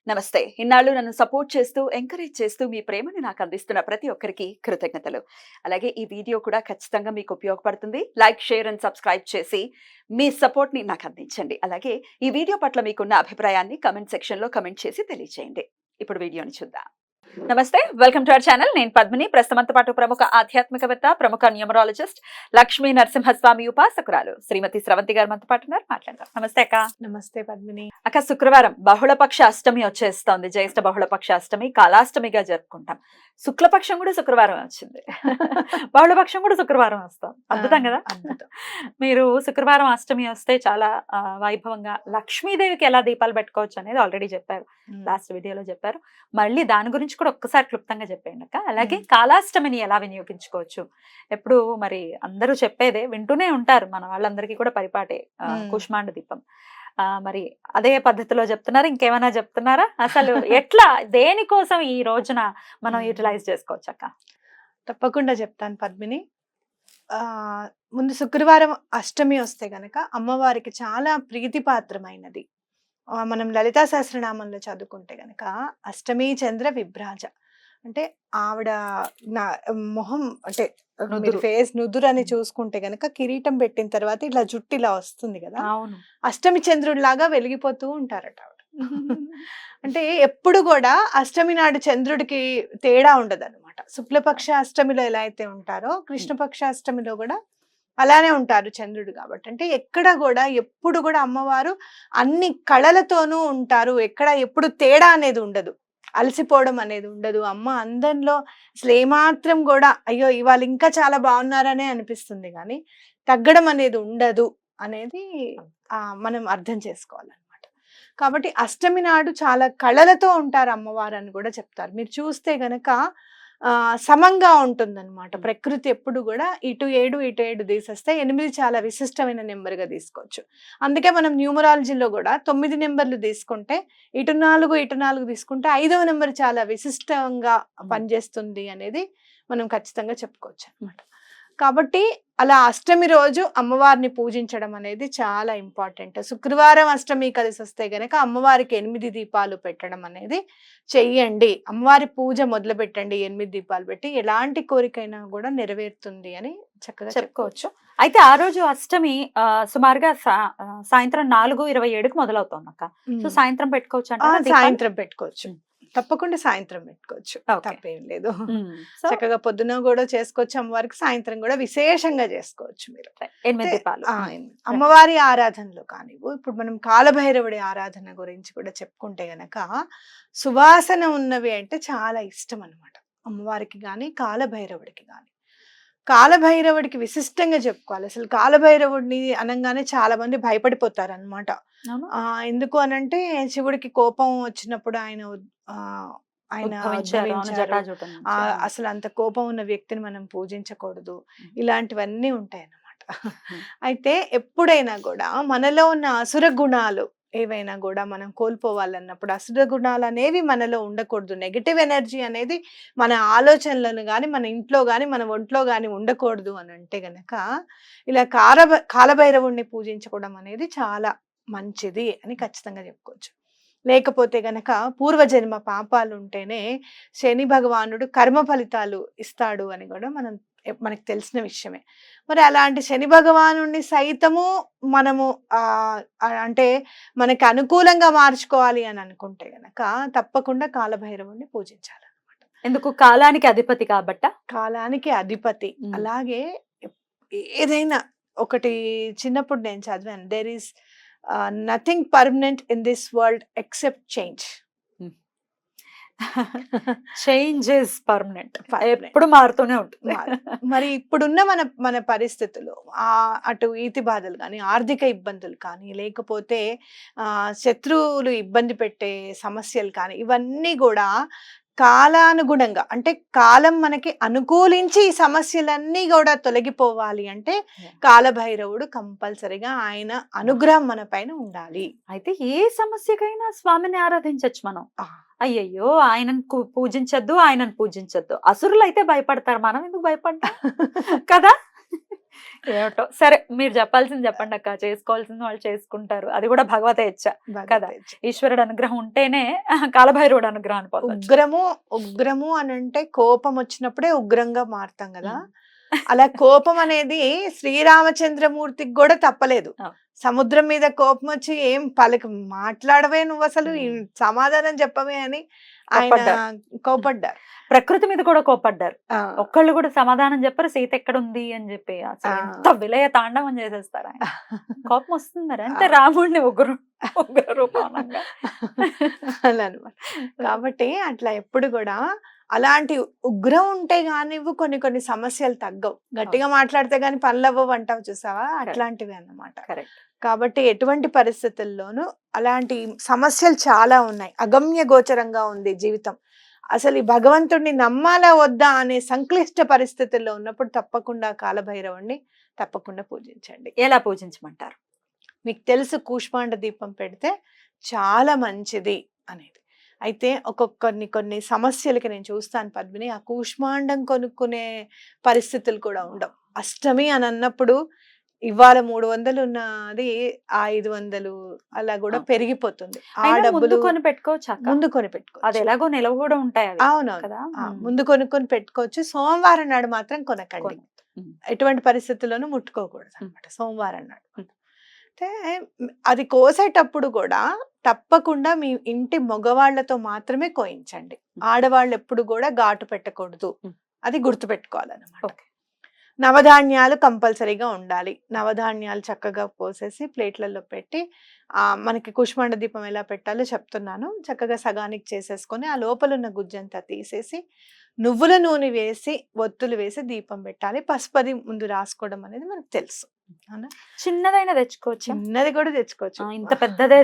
నమస్తే. ఇన్నాళ్ళు నన్ను సపోర్ట్ చేస్తూ, ఎంకరేజ్ చేస్తూ మీ ప్రేమని నాకు అందిస్తున్న ప్రతి ఒక్కరికి కృతజ్ఞతలు. అలాగే ఈ వీడియో కూడా ఖచ్చితంగా మీకు ఉపయోగపడుతుంది. లైక్, షేర్ అండ్ సబ్స్క్రైబ్ చేసి మీ సపోర్ట్‌ని నాకు అందించండి. అలాగే ఈ వీడియో పట్ల మీకున్న అభిప్రాయాన్ని కామెంట్ సెక్షన్‌లో కామెంట్ చేసి తెలియజేయండి. ఇప్పుడు వీడియోని చూద్దాం. నమస్తే, వెల్కమ్ టు అవర్ ఛానల్. నేను పద్మిని. ప్రస్తుతంతో పాటు ప్రముఖ ఆధ్యాత్మికవేత్త, ప్రముఖ న్యూమరాలజిస్ట్, లక్ష్మీ నరసింహస్వామి ఉపాసకురాలు శ్రీమతి స్రవంతి గారు మనతో పాటు ఉన్నారు. మాట్లాడదాం. నమస్తే అక్క. నమస్తే పద్మిని. అక్క, శుక్రవారం బహుళపక్ష అష్టమి వచ్చేస్తోంది. జ్యేష్ఠ బహుళపక్ష అష్టమి కాలాష్టమిగా జరుపుకుంటాం. శుక్లపక్షం కూడా శుక్రవారం వచ్చింది. బహుళపక్షం కూడా శుక్రవారం వస్తాం. అద్భుతం కదా. మీరు శుక్రవారం అష్టమి వస్తే చాలా వైభవంగా లక్ష్మీదేవికి ఎలా దీపాలు పెట్టుకోవచ్చు అనేది ఆల్రెడీ చెప్పారు, లాస్ట్ వీడియోలో చెప్పారు. మళ్ళీ దాని గురించి కూడా ఒక్కసారి క్లుప్తంగా చెప్పేయండి అక్క. అలాగే కాలాష్టమిని ఎలా వినియోగించుకోవచ్చు. ఎప్పుడు మరి అందరూ చెప్పేదే వింటూనే ఉంటారు, మన వాళ్ళందరికీ కూడా పరిపాటే కుష్మాండ దీపం. మరి అదే పద్ధతిలో చెప్తున్నారు, ఇంకేమైనా చెప్తున్నారా? అసలు ఎట్లా, దేనికోసం ఈ రోజున మనం యూటిలైజ్ చేసుకోవచ్చు అక్క? తప్పకుండా చెప్తాను పద్మిని. ముందు శుక్రవారం అష్టమి వస్తే గనక అమ్మవారికి చాలా ప్రీతిపాత్రమైనది. మనం లలితా సహస్రనామంలో చదువుకుంటే గనక అష్టమి చంద్ర విభ్రాజ అంటే ఆవిడ మొహం అంటే ఫేస్ నుదురు అని చూసుకుంటే గనక కిరీటం పెట్టిన తర్వాత ఇట్లా జుట్టు ఇలా వస్తుంది కదా, అష్టమి చంద్రుడిలాగా వెలిగిపోతూ ఉంటారట ఆవిడ. అంటే ఎప్పుడు కూడా అష్టమి నాడు చంద్రుడికి తేడా ఉండదు అనమాట. శుక్లపక్ష అష్టమిలో ఎలా అయితే ఉంటారో కృష్ణపక్ష అష్టమిలో కూడా అలానే ఉంటారు చంద్రుడు. కాబట్టి అంటే ఎక్కడ కూడా ఎప్పుడు కూడా అమ్మవారు అన్ని కళలతోనూ ఉంటారు. ఎక్కడ ఎప్పుడు తేడా అనేది ఉండదు, అలసిపోవడం అనేది ఉండదు. అమ్మ అందరిలో అసలు ఏమాత్రం కూడా అయ్యో ఇవాళ ఇంకా చాలా బాగున్నారనే అనిపిస్తుంది, కానీ తగ్గడం అనేది ఉండదు అనేది మనం అర్థం చేసుకోవాలన్నమాట. కాబట్టి అష్టమి నాడు చాలా కళలతో ఉంటారు అమ్మవారు అని కూడా చెప్తారు. మీరు చూస్తే గనక సమంగా ఉంటుందన్నమాట ప్రకృతి. ఎప్పుడు కూడా ఇటు 7 ఇటు 7 తీసేస్తే 8 చాలా విశిష్టమైన నెంబర్గా తీసుకోవచ్చు. అందుకే మనం న్యూమరాలజీలో కూడా 9 నెంబర్లు తీసుకుంటే ఇటు 4 తీసుకుంటే 5వ నెంబర్ చాలా విశిష్టంగా పనిచేస్తుంది అనేది మనం ఖచ్చితంగా చెప్పుకోవచ్చు అనమాట. కాబట్టి అలా అష్టమి రోజు అమ్మవారిని పూజించడం అనేది చాలా ఇంపార్టెంట్. శుక్రవారం అష్టమి కలిసి వస్తే గనక అమ్మవారికి 8 దీపాలు పెట్టడం అనేది చెయ్యండి. అమ్మవారి పూజ మొదలు పెట్టండి, 8 దీపాలు పెట్టి ఎలాంటి కోరికైనా కూడా నెరవేరుతుంది అని చక్కగా చెప్పుకోవచ్చు. అయితే ఆ రోజు అష్టమి సుమారుగా సాయంత్రం 4:27కి మొదలవుతుంది అక్క. సో సాయంత్రం పెట్టుకోవచ్చు అంటే? సాయంత్రం పెట్టుకోవచ్చు, తప్పకుండా సాయంత్రం పెట్టుకోవచ్చు, తప్పేం లేదు. చక్కగా పొద్దున కూడా చేసుకోవచ్చు అమ్మవారికి, సాయంత్రం కూడా విశేషంగా చేసుకోవచ్చు. మీరు 8 దీపాలు అమ్మవారి ఆరాధనలో కానీ ఇప్పుడు మనం కాలభైరవుడి ఆరాధన గురించి కూడా చెప్పుకుంటే గనక సువాసన ఉన్నవి అంటే చాలా ఇష్టం అనమాట అమ్మవారికి కానీ కాలభైరవుడికి కానీ. కాలభైరవుడికి విశిష్టంగా చెప్పుకోవాలి. అసలు కాలభైరవుడిని అనగానే చాలా మంది భయపడిపోతారు అనమాట. ఎందుకు అనంటే శివుడికి కోపం వచ్చినప్పుడు ఆయన అసలు అంత కోపం ఉన్న వ్యక్తిని మనం పూజించకూడదు, ఇలాంటివన్నీ ఉంటాయి అన్నమాట. అయితే ఎప్పుడైనా కూడా మనలో ఉన్న అసుర గుణాలు ఏవైనా కూడా మనం కోల్పోవాలన్నప్పుడు అసుర గుణాలు అనేవి మనలో ఉండకూడదు. నెగటివ్ ఎనర్జీ అనేది మన ఆలోచనలను కానీ మన ఇంట్లో కానీ మన ఒంట్లో కానీ ఉండకూడదు అని అంటే గనక ఇలా కాలభైరవుణ్ణి పూజించుకోవడం అనేది చాలా మంచిది అని ఖచ్చితంగా చెప్పుకోవచ్చు. లేకపోతే గనక పూర్వజన్మ పాపాలు ఉంటేనే శని భగవానుడు కర్మ ఫలితాలు ఇస్తాడు అని కూడా మనకు తెలిసిన విషయమే. మరి అలాంటి శని భగవానుడిని సైతము మనము అంటే మనకి అనుకూలంగా మార్చుకోవాలి అని అనుకుంటే గనక తప్పకుండా కాలభైరవుడిని పూజించాలన్నమాట. ఎందుకు? కాలానికి అధిపతి కాబట్ట. కాలానికి అధిపతి. అలాగే ఏదైనా ఒకటి చిన్నప్పుడు నేను చదివాను, there is nothing permanent in this world except change. Change is permanent, ఎప్పుడు మారుతూనే ఉంటుంది. మరి ఇప్పుడున్న మన పరిస్థితులు అటు ఈతి బాధలు కానీ ఆర్థిక ఇబ్బందులు కానీ లేకపోతే శత్రువులు ఇబ్బంది పెట్టే సమస్యలు కానీ ఇవన్నీ కూడా కాలానుగుణంగా అంటే కాలం మనకి అనుకూలించి ఈ సమస్యలన్నీ కూడా తొలగిపోవాలి అంటే కాలభైరవుడు కంపల్సరిగా ఆయన అనుగ్రహం మన పైన ఉండాలి. అయితే ఏ సమస్యకైనా స్వామిని ఆరాధించవచ్చు మనం. అయ్యయ్యో ఆయనను పూజించద్దు, ఆయనను పూజించద్దు. అసురులు అయితే భయపడతారు, మనం ఎందుకు భయపడతాం కదా. ఏమిటో సరే, మీరు చెప్పాల్సింది చెప్పండి అక్క. చేసుకోవాల్సింది వాళ్ళు చేసుకుంటారు, అది కూడా భగవతేచ్ఛ కదా. ఈశ్వరుడు అనుగ్రహం ఉంటేనే కాలభైరవుడు అనుగ్రహాన్ని పొందొచ్చు. ఉగ్రము అని అంటే కోపం వచ్చినప్పుడే ఉగ్రంగా మారుతాం కదా. అలా కోపం అనేది శ్రీరామచంద్రమూర్తికి కూడా తప్పలేదు. సముద్రం మీద కోపం వచ్చి ఏం మాట్లాడవే నువ్వు, అసలు సమాధానం చెప్పవే అని ఆయన కోపడ్డారు. ప్రకృతి మీద కూడా కోపడ్డారు. ఒక్కళ్ళు కూడా సమాధానం చెప్పరు, సీత ఎక్కడుంది అని చెప్పి. అసలు ఎంత విలయ తాండవం చేసేస్తారు ఆయన. కోపం వస్తుంది మరి అంతే, రాముడిని ఉగ్ర రూపంగా అలా అనమాట. కాబట్టి అట్లా ఎప్పుడు కూడా అలాంటి ఉగ్రం ఉంటే గానీ కొన్ని సమస్యలు తగ్గవు. గట్టిగా మాట్లాడితే గానీ పనులు అవ్వవు అంటావు చూసావా, అట్లాంటివి అన్నమాట. కాబట్టి ఎటువంటి పరిస్థితుల్లోనూ అలాంటి సమస్యలు చాలా ఉన్నాయి. అగమ్య గోచరంగా ఉంది జీవితం. అసలు ఈ భగవంతుడిని నమ్మాలా వద్దా అనే సంక్లిష్ట పరిస్థితుల్లో ఉన్నప్పుడు తప్పకుండా కాలభైరవుణ్ణి తప్పకుండా పూజించండి. ఎలా పూజించమంటారు? మీకు తెలుసు కూష్మాండ దీపం పెడితే చాలా మంచిది అనేది. అయితే కొన్ని సమస్యలకి నేను చూస్తాను పద్మిని, ఆ కూష్మాండం కొనుక్కునే పరిస్థితులు కూడా ఉండవు. అష్టమి అని అన్నప్పుడు ఇవాళ 300 ఉన్నది 500 అలా కూడా పెరిగిపోతుంది. ఆ డబ్బులు కొని పెట్టుకోవచ్చు, ముందు కొని పెట్టుకోవచ్చు. అది ఎలాగో నిలవ కూడా ఉంటాయి. అవునవును, ముందు కొనుక్కొని పెట్టుకోవచ్చు. సోమవారం నాడు మాత్రం కొనకండి, ఎటువంటి పరిస్థితుల్లోనూ ముట్టుకోకూడదు అనమాట సోమవారం నాడు. అయితే అది కోసేటప్పుడు కూడా తప్పకుండా మీ ఇంటి మగవాళ్లతో మాత్రమే కోయించండి. ఆడవాళ్ళు ఎప్పుడు కూడా ఘాటు పెట్టకూడదు, అది గుర్తు పెట్టుకోవాలన్నమాట. నవధాన్యాలు కంపల్సరీగా ఉండాలి. నవధాన్యాలు చక్కగా పోసేసి ప్లేట్లలో పెట్టి, మనకి కుష్మాండ దీపం ఎలా పెట్టాలో చెప్తున్నాను. చక్కగా సగానికి చేసేసుకొని ఆ లోపల ఉన్న గుజ్జంతా తీసేసి నువ్వుల నూనె వేసి ఒత్తులు వేసి దీపం పెట్టాలి. పసుపది ముందు రాసుకోవడం అనేది మనకు తెలుసు. చిన్నదైనా తెచ్చుకోవచ్చు, చిన్నది కూడా తెచ్చుకోవచ్చు. ఇంత పెద్దదే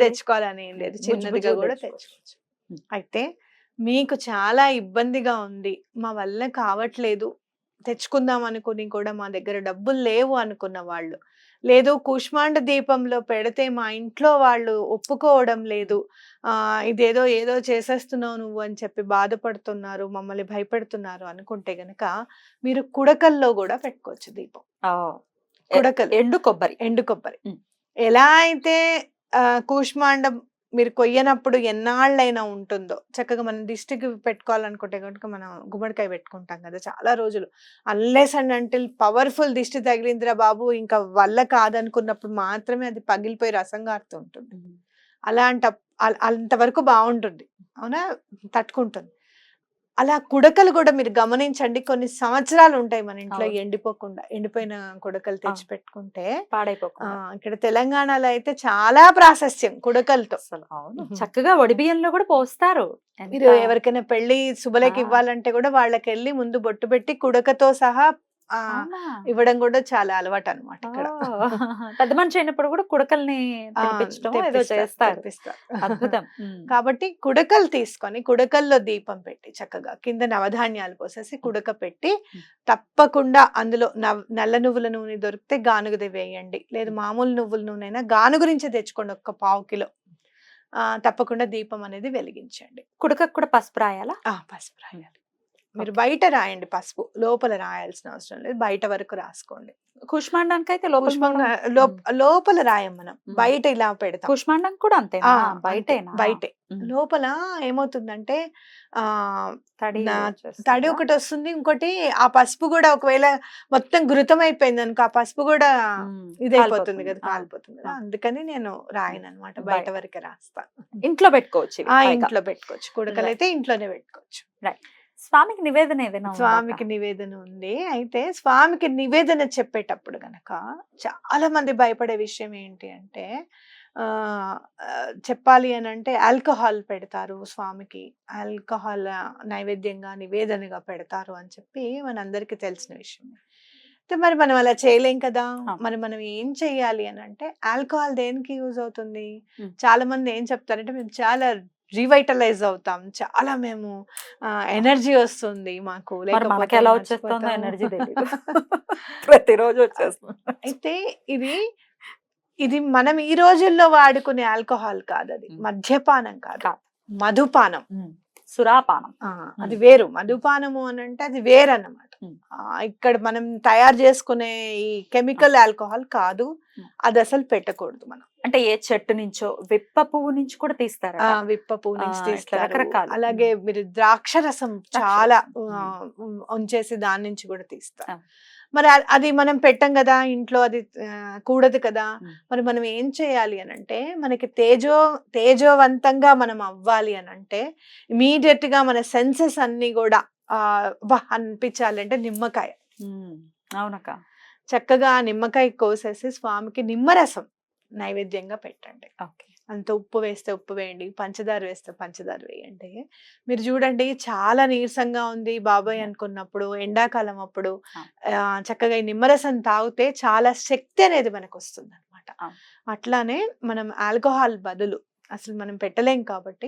తెచ్చుకోవాలని ఏం లేదు, చిన్నదిగా కూడా తెచ్చుకోవచ్చు. అయితే మీకు చాలా ఇబ్బందిగా ఉంది, మా వల్ల కావట్లేదు, తెచ్చుకుందాం అనుకుని కూడా మా దగ్గర డబ్బులు లేవు అనుకున్న వాళ్ళు, లేదు కూష్మాండ దీపంలో పెడితే మా ఇంట్లో వాళ్ళు ఒప్పుకోవడం లేదు, ఇదేదో ఏదో చేసేస్తున్నావు నువ్వు అని చెప్పి బాధపడుతున్నారు, మమ్మల్ని భయపెడుతున్నారు అనుకుంటే గనక మీరు కుడకల్లో కూడా పెట్టుకోవచ్చు దీపం. కుడకలు ఎండు కొబ్బరి ఎలా అయితే కూష్మాండం మీరు కొయ్యనప్పుడు ఎన్నాళ్ళైనా ఉంటుందో, చక్కగా మనం దిష్టికి పెట్టుకోవాలనుకుంటే కనుక మనం గుమ్మడికాయ పెట్టుకుంటాం కదా చాలా రోజులు. అన్లెస్ అండ్ అంటిల్ పవర్ఫుల్ దిష్టి తగిలిందిరా బాబు ఇంకా వల్ల కాదనుకున్నప్పుడు మాత్రమే అది పగిలిపోయి రసం కారుతూ ఉంటుంది. అంతవరకు బాగుంటుంది, అవునా, తట్టుకుంటుంది. అలా కుడకలు కూడా మీరు గమనించండి, కొన్ని సంవత్సరాలు ఉంటాయి మన ఇంట్లో ఎండిపోకుండా. ఎండిపోయిన కుడకలు తెచ్చి పెట్టుకుంటే పాడైపోకుండా. ఇక్కడ తెలంగాణలో అయితే చాలా ప్రాశస్త్యం కుడకలతో. చక్కగా వడిబియ్యంలో కూడా పోస్తారు. మీరు ఎవరికైనా పెళ్లి శుభలేఖ ఇవ్వాలంటే కూడా వాళ్ళకి వెళ్ళి ముందు బొట్టు పెట్టి కుడకతో సహా ఇవ్వడం కూడా చాలా అలవాటు అనమాట. ఇక్కడ పెద్ద మనిషి అయినప్పుడు కూడా కుడకల్ని చేస్తారు. అద్భుతం. కాబట్టి కుడకలు తీసుకొని కుడకల్లో దీపం పెట్టి చక్కగా కింద నవధాన్యాలు పోసేసి కుడక పెట్టి తప్పకుండా అందులో నల్ల నువ్వుల నూనె దొరికితే గానుగది వేయండి, లేదు మామూలు నువ్వుల నూనె అయినా గానుగు నుంచి తెచ్చుకోండి, 1 పావు కిలో. తప్పకుండా దీపం అనేది వెలిగించండి. కుడకకు కూడా పసుపు రాయాలా? పసుపు రాయాలి. మీరు బయట రాయండి, పసుపు లోపల రాయాల్సిన అవసరం లేదు, బయట వరకు రాసుకోండి. కుష్మాండానికి అయితే లోపల రాయం మనం, బయట ఇలా పెడతాం. కుష్మాండం కూడా అంతే, బయటే. లోపల ఏమవుతుందంటే తడి ఒకటి వస్తుంది, ఇంకోటి ఆ పసుపు కూడా ఒకవేళ మొత్తం ఘృతం అయిపోయింది అనుకో ఆ పసుపు కూడా ఇదైపోతుంది కదా, కాలిపోతుంది కదా. అందుకని నేను రాయను అనమాట, బయట వరకే రాస్తా. ఇంట్లో పెట్టుకోవచ్చు, ఇంట్లో పెట్టుకోవచ్చు, కుడకలు అయితే ఇంట్లోనే పెట్టుకోవచ్చు. స్వామికి నివేదన ఏదైనా? స్వామికి నివేదన ఉంది. అయితే స్వామికి నివేదన చెప్పేటప్పుడు గనక చాలా మంది భయపడే విషయం ఏంటి అంటే, చెప్పాలి అని అంటే ఆల్కహాల్ పెడతారు స్వామికి, ఆల్కహాల్ నైవేద్యంగా నివేదనగా పెడతారు అని చెప్పి మనందరికీ తెలిసిన విషయం. అయితే మరి మనం అలా చేయలేం కదా, మరి మనం ఏం చెయ్యాలి అని అంటే, ఆల్కహాల్ దేనికి యూజ్ అవుతుంది? చాలా మంది ఏం చెప్తారంటే, మేము చాలా రివైటలైజ్ అవుతాం, చాలా మేము ఎనర్జీ వస్తుంది మాకు, లేకపోతే ఎలా వచ్చేస్తుందో ఎనర్జీ ప్రతిరోజు వచ్చేస్తుంది. అయితే ఇది మనం ఈ రోజుల్లో వాడుకునే ఆల్కహాల్ కాదు, అది మద్యపానం కాదు, మధుపానం, సురాపానం. అది వేరు. మధుపానము అని అంటే అది వేరు అన్నమాట. ఉమ్. ఇక్కడ మనం తయారు చేసుకునే ఈ కెమికల్ ఆల్కహాల్ కాదు, ఉమ్. అది అసలు పెట్టకూడదు మనం. అంటే ఏ చెట్టు నుంచో విప్ప పువ్వు నుంచి కూడా తీస్తారా? విప్ప పువ్వు నుంచి ఇట్లా తీస్తారు. రకరకాలు. అలాగే మీరు ద్రాక్ష రసం ద్రాక్ష చాలా రసం. ఉంచేసి దాని నుంచి కూడా తీస్తారు. ఆ. మరి అది మనం పెట్టం కదా ఇంట్లో, అది కూడదు కదా. ఉమ్. మరి మనం ఏం చేయాలి అని అంటే, మనకి తేజోవంతంగా మనం అవ్వాలి అని అంటే ఇమీడియట్ గా మన సెన్సెస్ అన్ని కూడా అనిపించాలి అంటే నిమ్మకాయ. అవునక్క. చక్కగా ఆ నిమ్మకాయ కోసేసి స్వామికి నిమ్మరసం నైవేద్యంగా పెట్టండి. ఓకే. అంత ఉప్పు వేస్తే ఉప్పు వేయండి, పంచదార వేస్తే పంచదార వేయండి. మీరు చూడండి చాలా నీరసంగా ఉంది బాబాయ్ అనుకున్నప్పుడు, ఎండాకాలం అప్పుడు చక్కగా ఈ నిమ్మరసం తాగితే చాలా శక్తి అనేది మనకు వస్తుంది అనమాట. అట్లానే మనం ఆల్కహాల్ బదులు అసలు మనం పెట్టలేం కాబట్టి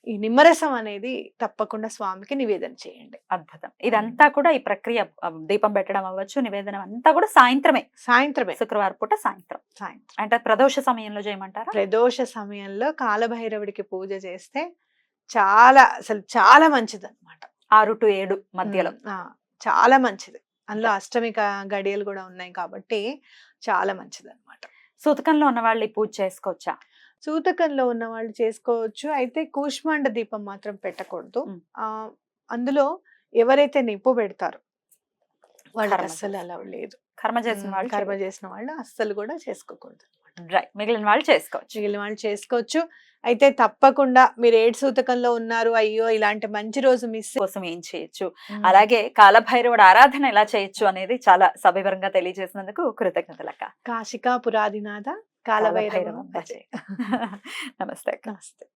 ఈ నిమ్మరసం అనేది తప్పకుండా స్వామికి నివేదన చేయండి. అద్భుతం. ఇదంతా కూడా ఈ ప్రక్రియ దీపం పెట్టడం అవ్వచ్చు, నివేదనం అంతా కూడా సాయంత్రమే. శుక్రవారం పూట సాయంత్రం. అంటే ప్రదోష సమయంలో చేయమంటారా? ప్రదోష సమయంలో కాలభైరవుడికి పూజ చేస్తే అసలు చాలా మంచిది అనమాట. 6 to 7 మధ్యలో చాలా మంచిది. అందులో అష్టమిక గడియలు కూడా ఉన్నాయి కాబట్టి చాలా మంచిది అనమాట. సూతకంలో ఉన్న వాళ్ళు ఈ పూజ చేసుకోవచ్చా? సూతకంలో ఉన్న వాళ్ళు చేసుకోవచ్చు. అయితే కూష్మాండ దీపం మాత్రం పెట్టకూడదు. అందులో ఎవరైతే నిప్పు పెడతారో వాళ్ళకి అస్సలు అలా లేదు. కర్మ చేసిన వాళ్ళు అస్సలు కూడా చేసుకోకూడదు. మిగిలిన వాళ్ళు చేసుకోవచ్చు. అయితే తప్పకుండా మీరు 7 సూతకంలో ఉన్నారు, అయ్యో ఇలాంటి మంచి రోజు మిస్ కోసం ఏం చేయొచ్చు, అలాగే కాలభైరవుడు ఆరాధన ఎలా చేయొచ్చు అనేది చాలా సవివరంగా తెలియజేసినందుకు కృతజ్ఞతలక్క. కాశికా పురాదినాథ కాలభైరవ. నమస్తే. నమస్తే.